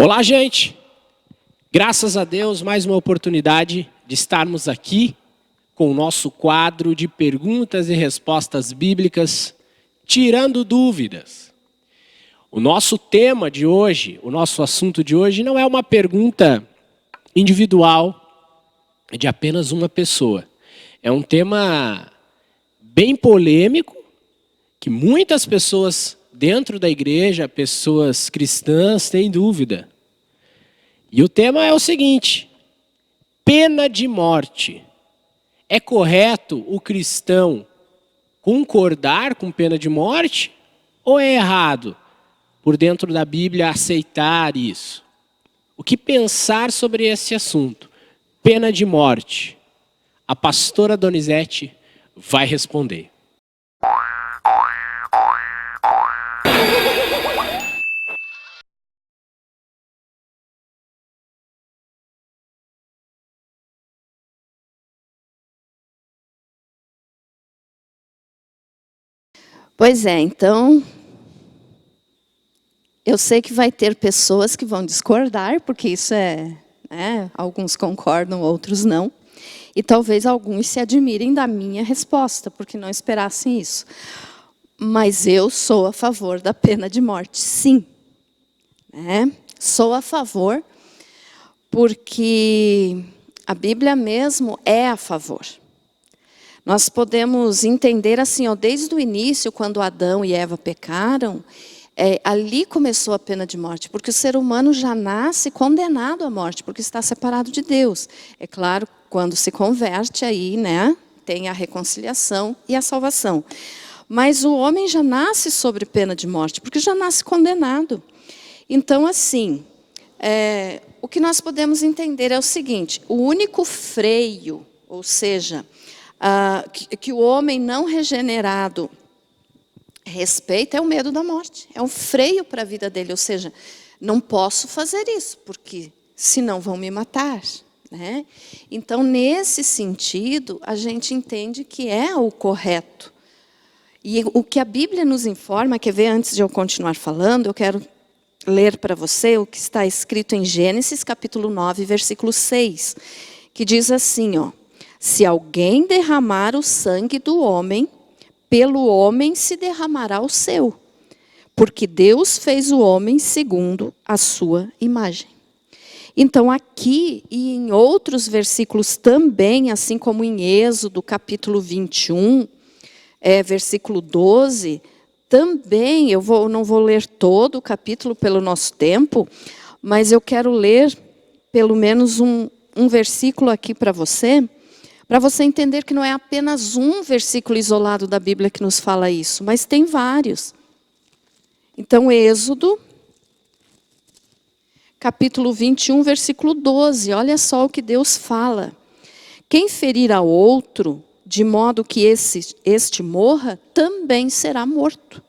Olá, gente! Graças a Deus, mais uma oportunidade de estarmos aqui com o nosso quadro de perguntas e respostas bíblicas, tirando dúvidas. O nosso tema de hoje, o nosso assunto de hoje, não é uma pergunta individual de apenas uma pessoa. É um tema bem polêmico, que muitas pessoas dentro da igreja, pessoas cristãs, têm dúvida. E o tema é o seguinte: pena de morte. É correto o cristão concordar com pena de morte? Ou é errado, por dentro da Bíblia, aceitar isso? O que pensar sobre esse assunto? Pena de morte. A pastora Donizete vai responder. Pois é, então, eu sei que vai ter pessoas que vão discordar, porque isso alguns concordam, outros não. E talvez alguns se admirem da minha resposta, porque não esperassem isso. Mas eu sou a favor da pena de morte, sim. Sou a favor, porque a Bíblia mesmo é a favor. Nós podemos entender assim, desde o início, quando Adão e Eva pecaram, ali começou a pena de morte, porque o ser humano já nasce condenado à morte, porque está separado de Deus. É claro, quando se converte aí, tem a reconciliação e a salvação. Mas o homem já nasce sobre pena de morte, porque já nasce condenado. Então, assim, o que nós podemos entender é o seguinte: o único freio, ou seja, que o homem não regenerado respeita é o medo da morte. É um freio para a vida dele, ou seja, não posso fazer isso, porque senão vão me matar. Então, nesse sentido, a gente entende que é o correto. E o que a Bíblia nos informa, quer ver, antes de eu continuar falando, eu quero ler para você o que está escrito em Gênesis, capítulo 9, versículo 6, que diz assim, se alguém derramar o sangue do homem, pelo homem se derramará o seu, porque Deus fez o homem segundo a sua imagem. Então aqui e em outros versículos também, assim como em Êxodo capítulo 21, versículo 12, também, não vou ler todo o capítulo pelo nosso tempo, mas eu quero ler pelo menos um versículo aqui para você entender que não é apenas um versículo isolado da Bíblia que nos fala isso, mas tem vários. Então, Êxodo, capítulo 21, versículo 12, olha só o que Deus fala. Quem ferir a outro, de modo que este morra, também será morto.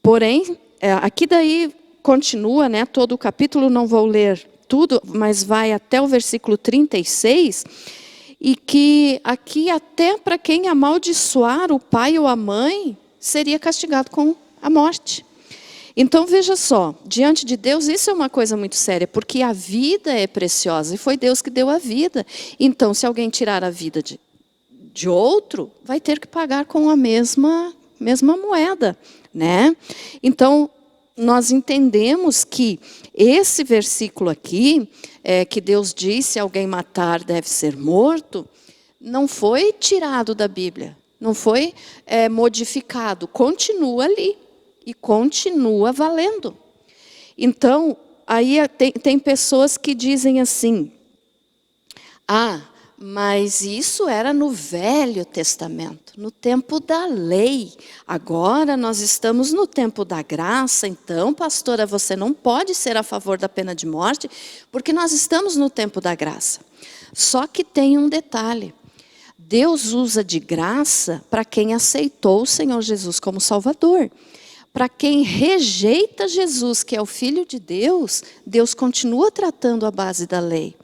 Porém, aqui daí continua, todo o capítulo, não vou ler tudo, mas vai até o versículo 36, e que aqui até para quem amaldiçoar o pai ou a mãe, seria castigado com a morte. Então veja só, diante de Deus isso é uma coisa muito séria, porque a vida é preciosa, e foi Deus que deu a vida. Então se alguém tirar a vida de outro, vai ter que pagar com a mesma moeda. Então, nós entendemos que esse versículo aqui, que Deus disse, se alguém matar deve ser morto, não foi tirado da Bíblia, não foi modificado, continua ali e continua valendo. Então, aí tem pessoas que dizem assim, mas isso era no Velho Testamento, no tempo da lei. Agora nós estamos no tempo da graça, então, pastora, você não pode ser a favor da pena de morte, porque nós estamos no tempo da graça. Só que tem um detalhe: Deus usa de graça para quem aceitou o Senhor Jesus como Salvador. Para quem rejeita Jesus, que é o Filho de Deus, Deus continua tratando a base da lei.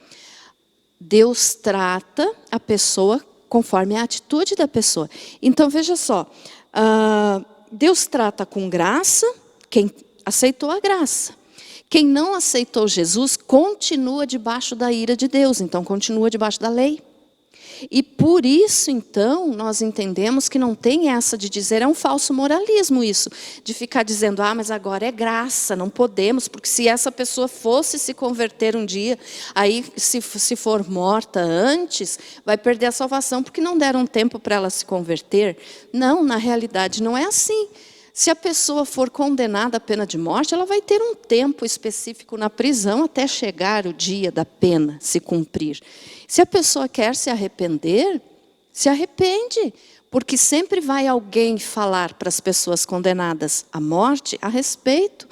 Deus trata a pessoa conforme a atitude da pessoa. Então, veja só, Deus trata com graça quem aceitou a graça. Quem não aceitou Jesus continua debaixo da ira de Deus, então continua debaixo da lei. E por isso, então, nós entendemos que não tem essa de dizer, é um falso moralismo isso, de ficar dizendo, mas agora é graça, não podemos, porque se essa pessoa fosse se converter um dia, aí se for morta antes, vai perder a salvação, porque não deram tempo para ela se converter. Não, na realidade não é assim. Se a pessoa for condenada à pena de morte, ela vai ter um tempo específico na prisão até chegar o dia da pena se cumprir. Se a pessoa quer se arrepender, se arrepende, porque sempre vai alguém falar para as pessoas condenadas à morte a respeito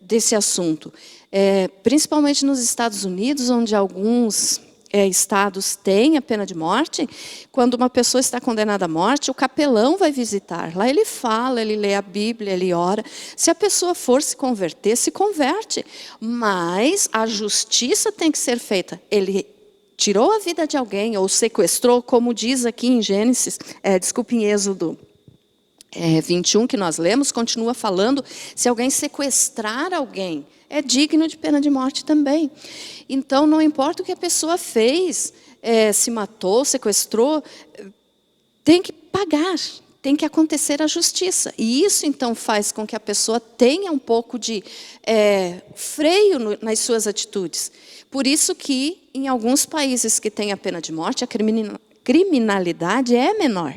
desse assunto. Principalmente nos Estados Unidos, onde alguns estados têm a pena de morte, quando uma pessoa está condenada à morte, o capelão vai visitar. Lá ele fala, ele lê a Bíblia, ele ora. Se a pessoa for se converter, se converte. Mas a justiça tem que ser feita. Ele tirou a vida de alguém ou sequestrou, como diz aqui em Gênesis, em Êxodo 21, que nós lemos, continua falando, se alguém sequestrar alguém, é digno de pena de morte também. Então, não importa o que a pessoa fez, se matou, sequestrou, tem que pagar, tem que acontecer a justiça. E isso, então, faz com que a pessoa tenha um pouco de freio nas suas atitudes. Por isso que, em alguns países que têm a pena de morte, a criminalidade é menor.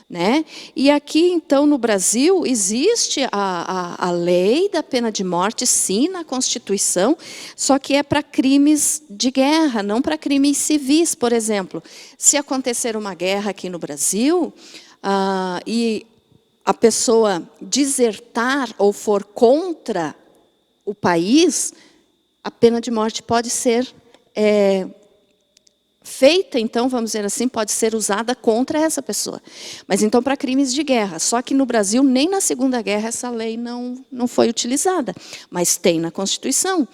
Né? E aqui, então, no Brasil, existe a lei da pena de morte, sim, na Constituição, só que é para crimes de guerra, não para crimes civis. Por exemplo, se acontecer uma guerra aqui no Brasil, e a pessoa desertar ou for contra o país, a pena de morte pode ser feita, então, vamos dizer assim, pode ser usada contra essa pessoa. Mas, então, para crimes de guerra. Só que no Brasil, nem na Segunda Guerra, essa lei não foi utilizada. Mas tem na Constituição.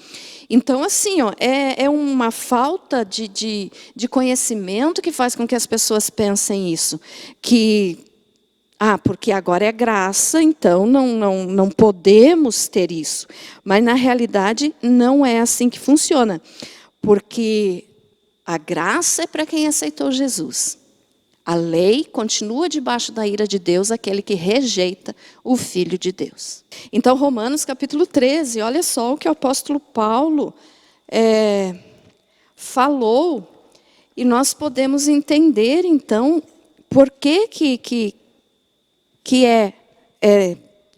Então, assim, é uma falta de conhecimento que faz com que as pessoas pensem isso. Que, porque agora é graça, então não podemos ter isso. Mas, na realidade, não é assim que funciona. Porque a graça é para quem aceitou Jesus. A lei continua debaixo da ira de Deus, aquele que rejeita o Filho de Deus. Então, Romanos capítulo 13, olha só o que o apóstolo Paulo falou. E nós podemos entender, então, por que é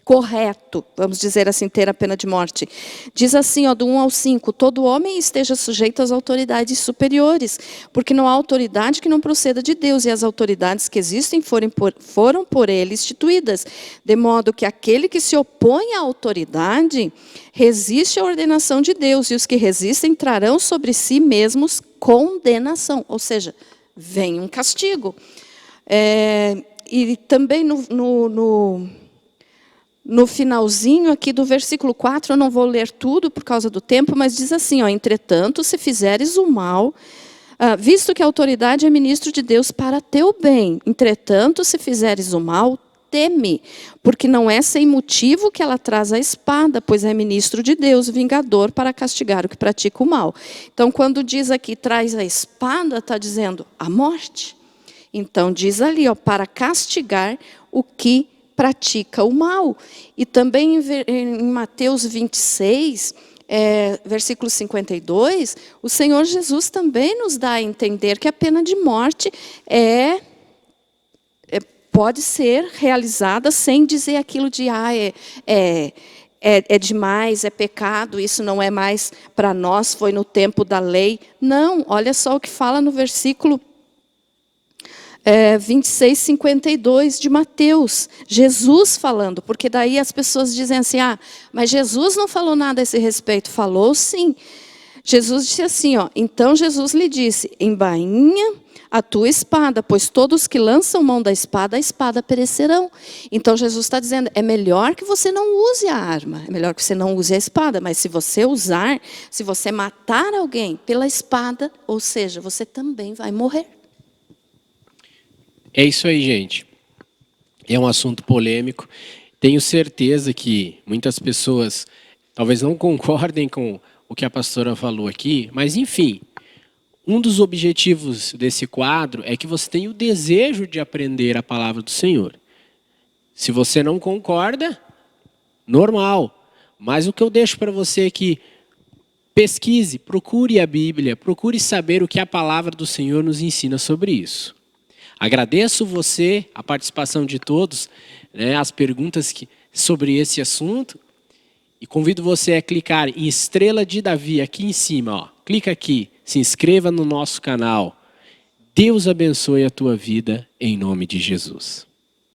correto, vamos dizer assim, ter a pena de morte. Diz assim, do 1 ao 5, todo homem esteja sujeito às autoridades superiores, porque não há autoridade que não proceda de Deus, e as autoridades que existem foram por ele instituídas, de modo que aquele que se opõe à autoridade resiste à ordenação de Deus, e os que resistem trarão sobre si mesmos condenação, ou seja, vem um castigo. E também no finalzinho aqui do versículo 4, eu não vou ler tudo por causa do tempo, mas diz assim, entretanto, se fizeres o mal, visto que a autoridade é ministro de Deus para teu bem, entretanto, se fizeres o mal, teme, porque não é sem motivo que ela traz a espada, pois é ministro de Deus, vingador para castigar o que pratica o mal. Então, quando diz aqui, traz a espada, está dizendo a morte. Então, diz ali, para castigar o que pratica o mal. E também em Mateus 26, versículo 52, o Senhor Jesus também nos dá a entender que a pena de morte pode ser realizada sem dizer aquilo de é demais, é pecado, isso não é mais para nós, foi no tempo da lei. Não, olha só o que fala no versículo 26, 52 de Mateus, Jesus falando, porque daí as pessoas dizem assim, mas Jesus não falou nada a esse respeito. Falou sim. Jesus disse assim, então Jesus lhe disse, embainha a tua espada, pois todos que lançam mão da espada, a espada perecerão. Então Jesus está dizendo, é melhor que você não use a arma, é melhor que você não use a espada, mas se você usar, se você matar alguém pela espada, ou seja, você também vai morrer. É isso aí, gente. É um assunto polêmico. Tenho certeza que muitas pessoas talvez não concordem com o que a pastora falou aqui, mas enfim, um dos objetivos desse quadro é que você tenha o desejo de aprender a palavra do Senhor. Se você não concorda, normal. Mas o que eu deixo para você aqui, pesquise, procure a Bíblia, procure saber o que a palavra do Senhor nos ensina sobre isso. Agradeço você, a participação de todos, né, as perguntas sobre esse assunto. E convido você a clicar em Estrela de Davi aqui em cima. Ó. Clica aqui, se inscreva no nosso canal. Deus abençoe a tua vida em nome de Jesus.